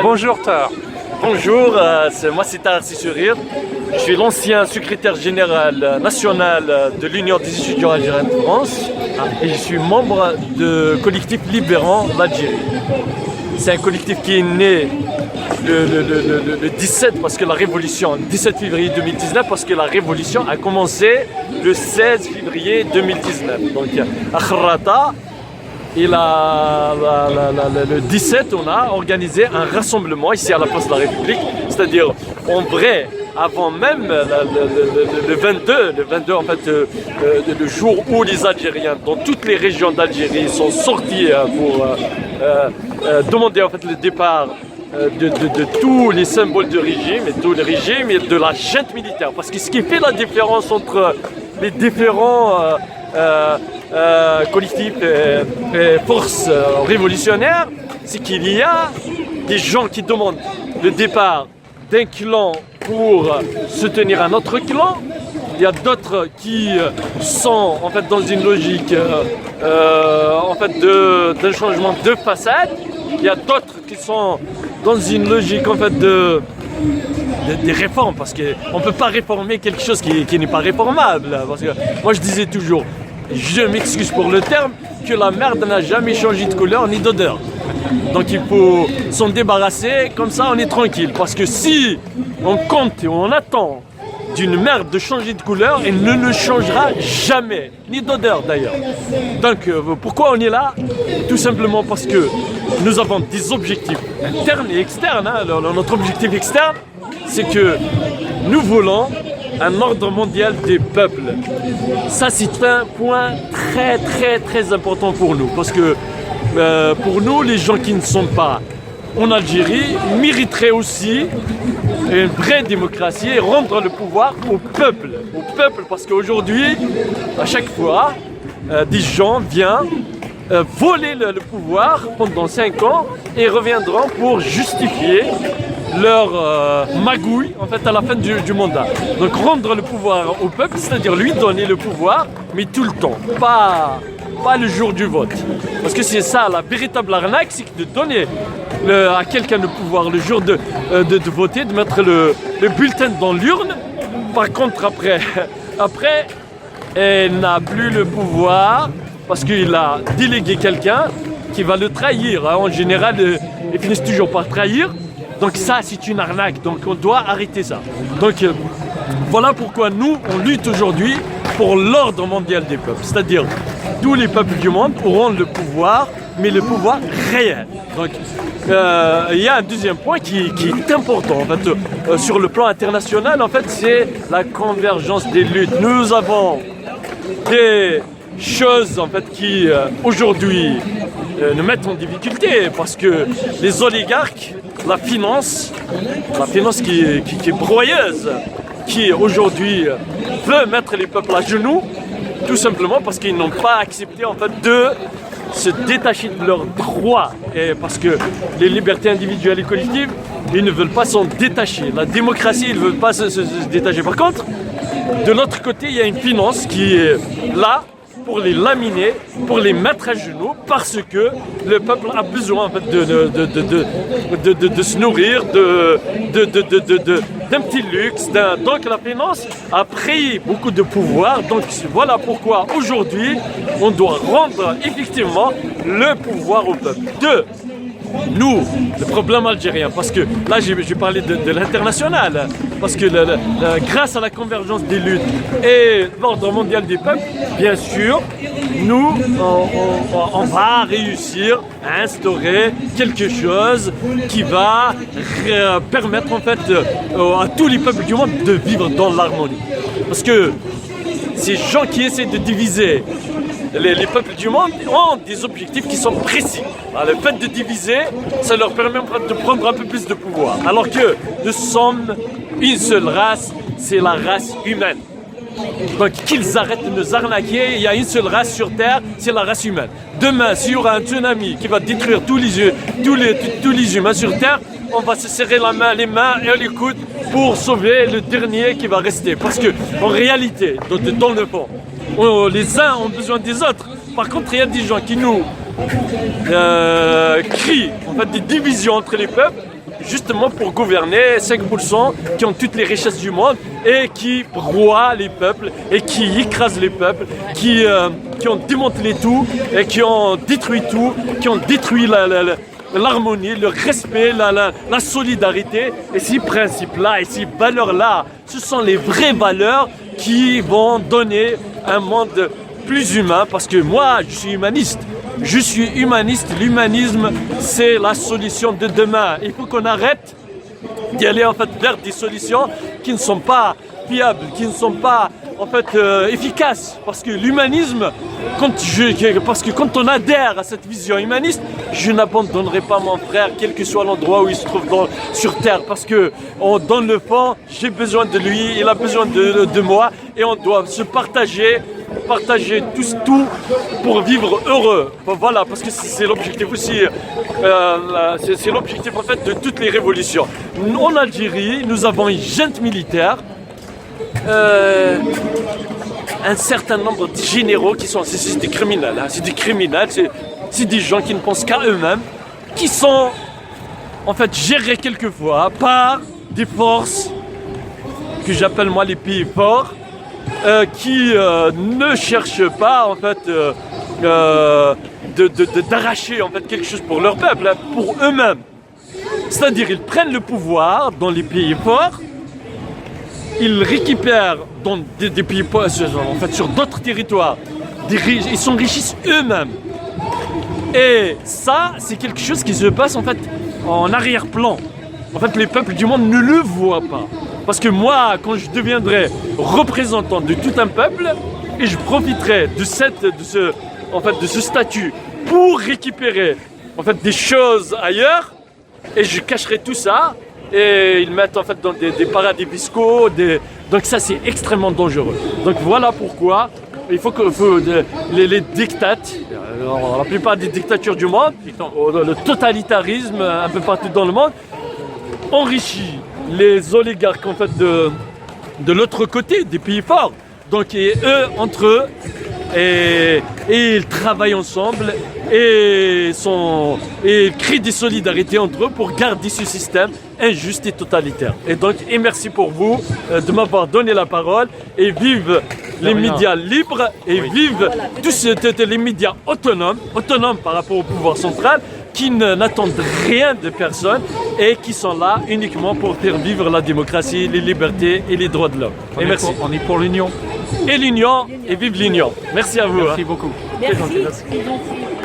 Bonjour Tar. Bonjour, moi c'est Tahar Sissurir. Je suis l'ancien secrétaire général national de l'Union des étudiants algériens de France et je suis membre du collectif Libérant l'Algérie. C'est un collectif qui est né le 17 parce que la révolution, 17 février 2019 parce que la révolution a commencé le 16 février 2019. Donc à Kharrata. Et le 17, on a organisé un rassemblement ici à la place de la République, c'est-à-dire en vrai, avant même le 22 en fait, le jour où les Algériens dans toutes les régions d'Algérie sont sortis pour demander en fait le départ de tous les symboles de régime et tous les régimes et de la junte militaire. Parce que ce qui fait la différence entre les différents collectifs et forces révolutionnaires, c'est qu'il y a des gens qui demandent le départ d'un clan pour soutenir un autre clan. Il y a d'autres qui sont en fait dans une logique en fait d'un changement de façade. Il y a d'autres qui sont dans une logique en fait des réformes, parce qu'on ne peut pas réformer quelque chose qui n'est pas réformable. Parce que moi je disais toujours, je m'excuse pour le terme, que la merde n'a jamais changé de couleur ni d'odeur. Donc il faut s'en débarrasser, comme ça on est tranquille. Parce que si on compte et on attend d'une merde de changer de couleur, elle ne le changera jamais, ni d'odeur d'ailleurs. Donc pourquoi on est là? Tout simplement parce que nous avons des objectifs internes et externes. Notre objectif externe, c'est que nous voulons un ordre mondial des peuples. Ça, c'est un point très important pour nous. Parce que pour nous, les gens qui ne sont pas en Algérie mériteraient aussi une vraie démocratie et rendre le pouvoir au peuple. Au peuple, parce qu'aujourd'hui, à chaque fois, des gens viennent voler le pouvoir pendant 5 ans et reviendront pour justifier leur magouille en fait à la fin du mandat. Donc rendre le pouvoir au peuple, c'est-à-dire lui donner le pouvoir, mais tout le temps, pas le jour du vote. Parce que c'est ça la véritable arnaque, c'est de donner à quelqu'un le pouvoir le jour de voter, de mettre le bulletin dans l'urne. Par contre après elle n'a plus le pouvoir parce qu'il a délégué quelqu'un qui va le trahir. En général, ils finissent toujours par trahir. Donc ça, c'est une arnaque. Donc on doit arrêter ça. Donc voilà pourquoi nous, on lutte aujourd'hui pour l'ordre mondial des peuples. C'est-à-dire, tous les peuples du monde auront le pouvoir, mais le pouvoir réel. Donc il y a un deuxième point qui est important. En fait, sur le plan international, en fait, c'est la convergence des luttes. Nous avons des choses en fait qui aujourd'hui nous mettent en difficulté parce que les oligarques, la finance qui est broyeuse, qui aujourd'hui veut mettre les peuples à genoux, tout simplement parce qu'ils n'ont pas accepté en fait de se détacher de leurs droits, et parce que les libertés individuelles et collectives, ils ne veulent pas s'en détacher. La démocratie, ils ne veulent pas se détacher. Par contre, de l'autre côté, il y a une finance qui est là pour les laminer, pour les mettre à genoux, parce que le peuple a besoin en fait, de se nourrir, d'un petit luxe. Donc la finance a pris beaucoup de pouvoir. Donc voilà pourquoi aujourd'hui, on doit rendre effectivement le pouvoir au peuple. Nous, le problème algérien, parce que là j'ai parlé de l'international, parce que grâce à la convergence des luttes et l'ordre mondial des peuples, bien sûr, nous, on va réussir à instaurer quelque chose qui va permettre en fait à tous les peuples du monde de vivre dans l'harmonie. Parce que ces gens qui essaient de diviser les peuples du monde ont des objectifs qui sont précis. Alors, le fait de diviser, ça leur permet de prendre un peu plus de pouvoir. Alors que nous sommes une seule race, c'est la race humaine. Donc qu'ils arrêtent de nous arnaquer, il y a une seule race sur Terre, c'est la race humaine. Demain, s'il y aura un tsunami qui va détruire tous les humains sur Terre, on va se serrer les mains et les coudes pour sauver le dernier qui va rester. Parce que en réalité, dans le fond, les uns ont besoin des autres. Par contre, il y a des gens qui nous crient en fait, des divisions entre les peuples. justement pour gouverner 5% qui ont toutes les richesses du monde et qui broient les peuples et qui écrasent les peuples, qui ont démantelé tout et qui ont détruit tout, qui ont détruit l'harmonie, le respect, la solidarité. Et ces principes-là et ces valeurs-là, ce sont les vraies valeurs qui vont donner un monde plus humain. Parce que moi, je suis humaniste. Je suis humaniste. L'humanisme, c'est la solution de demain. Il faut qu'on arrête d'y aller en fait vers des solutions qui ne sont pas fiables, qui ne sont pas en fait efficaces. Parce que l'humanisme, quand on adhère à cette vision humaniste, je n'abandonnerai pas mon frère, quel que soit l'endroit où il se trouve sur terre. Parce que dans le fond, j'ai besoin de lui, il a besoin de moi, et on doit se partager tous tout pour vivre heureux. Voilà, parce que c'est l'objectif aussi, c'est l'objectif en fait de toutes les révolutions. En Algérie, nous avons une junte militaire, un certain nombre de généraux qui sont, c'est des criminels, hein, c'est des criminels, c'est des gens qui ne pensent qu'à eux-mêmes, qui sont en fait gérés quelquefois par des forces que j'appelle moi les pays forts, qui ne cherchent pas en fait d'arracher en fait quelque chose pour leur peuple, hein, pour eux-mêmes. C'est-à-dire ils prennent le pouvoir dans les pays forts, ils récupèrent dans des pays forts, en fait sur d'autres territoires, ils s'enrichissent eux-mêmes. Et ça, c'est quelque chose qui se passe en fait en arrière-plan. En fait, les peuples du monde ne le voient pas. Parce que moi, quand je deviendrai représentant de tout un peuple, et je profiterai de ce statut pour récupérer en fait des choses ailleurs, et je cacherai tout ça, et ils mettent en fait dans des paradis fiscaux, donc ça c'est extrêmement dangereux. Donc voilà pourquoi il faut que les dictates, la plupart des dictatures du monde, le totalitarisme un peu partout dans le monde, enrichit les oligarques en fait de l'autre côté, des pays forts. Donc et eux entre eux, et ils travaillent ensemble et ils créent des solidarités entre eux pour garder ce système injuste et totalitaire. Et donc, et merci pour vous de m'avoir donné la parole, et vive les médias libres, et vive tous les médias autonomes par rapport au pouvoir central, qui n'attendent rien de personne et qui sont là uniquement pour faire vivre la démocratie, les libertés et les droits de l'homme. Et merci. On est pour l'union. Et l'union, et vive l'union. Merci à vous. Merci beaucoup. Merci.